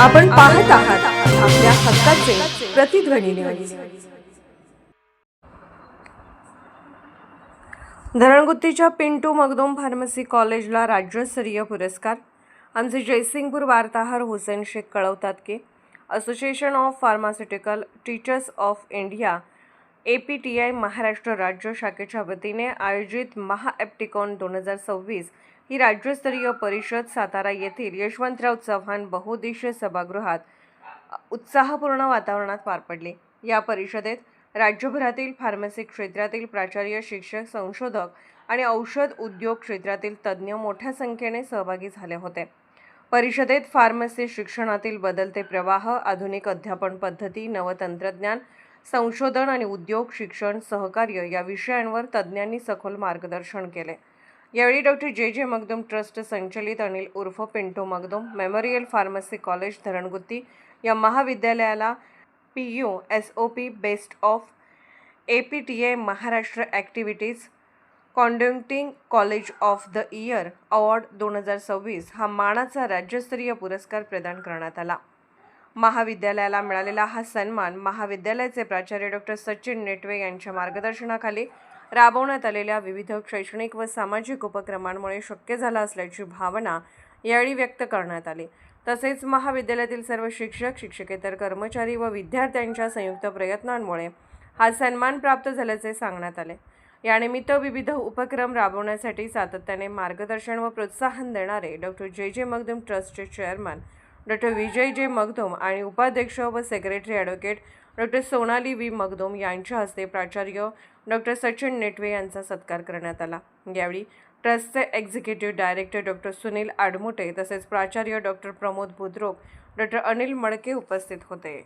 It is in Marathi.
आपण पाहत आहात आपल्या हक्काचे प्रतिध्वनी न्यूज. धरणगुत्तीच्या पिंटू मगदूम फार्मसी कॉलेजला राज्यस्तरीय पुरस्कार. आमचे जयसिंगपूर वार्ताहर हुसेन शेख कळवतात की association of pharmaceutical teachers of India APTI Maharashtra राज्य शाखेच्या वतीने आयोजित महाएप्टिकॉन 2026 ही राज्यस्तरीय परिषद सातारा येथील यशवंतराव चव्हाण बहुउद्देशीय सभागृहात उत्साहपूर्ण वातावरणात पार पडली. या परिषदेत राज्यभरातील फार्मसी क्षेत्रातील प्राचार्य, शिक्षक, संशोधक आणि औषध उद्योग क्षेत्रातील तज्ज्ञ मोठ्या संख्येने सहभागी झाले होते. परिषदेत फार्मसी शिक्षणातील बदलते प्रवाह, आधुनिक अध्यापन पद्धती, नवतंत्रज्ञान, संशोधन आणि उद्योग शिक्षण सहकार्य या विषयांवर तज्ज्ञांनी सखोल मार्गदर्शन केले. यावेळी डॉक्टर जे मगदूम ट्रस्ट संचलित अनिल उर्फ Pintu Magdum memorial pharmacy college Dharangutti या महाविद्यालयाला PU SOP best of APTI Maharashtra activities conducting college of the year award 2026 हा मानाचा राज्यस्तरीय पुरस्कार प्रदान करण्यात आला. महाविद्यालयाला मिळालेला हा सन्मान महाविद्यालयाचे प्राचार्य डॉक्टर सचिन नेटवे यांच्या मार्गदर्शनाखाली राबवण्यात आलेल्या विविध शैक्षणिक व सामाजिक उपक्रमांमुळे शक्य झाला असल्याची भावना यावेळी व्यक्त करण्यात आली. तसेच महाविद्यालयातील सर्व शिक्षक, शिक्षकेतर कर्मचारी व विद्यार्थ्यांच्या संयुक्त प्रयत्नांमुळे हा सन्मान प्राप्त झाल्याचे सांगण्यात आले. यानिमित्त विविध उपक्रम राबवण्यासाठी सातत्याने मार्गदर्शन व प्रोत्साहन देणारे डॉक्टर जे मगदूम ट्रस्टचे चेअरमन डॉक्टर विजय जे मगदूम आणि उपाध्यक्ष व secretary advocate doctor Sonali V Magdum यांच्या हस्ते प्राचार्य डॉक्टर सचिन नेटवे यांचा सत्कार करण्यात आला. यावेळी ट्रस्टचे एक्झिक्युटिव्ह डायरेक्टर डॉक्टर सुनील आडमुटे तसेच प्राचार्य डॉक्टर प्रमोद बुद्रुक, डॉक्टर अनिल मडके उपस्थित होते.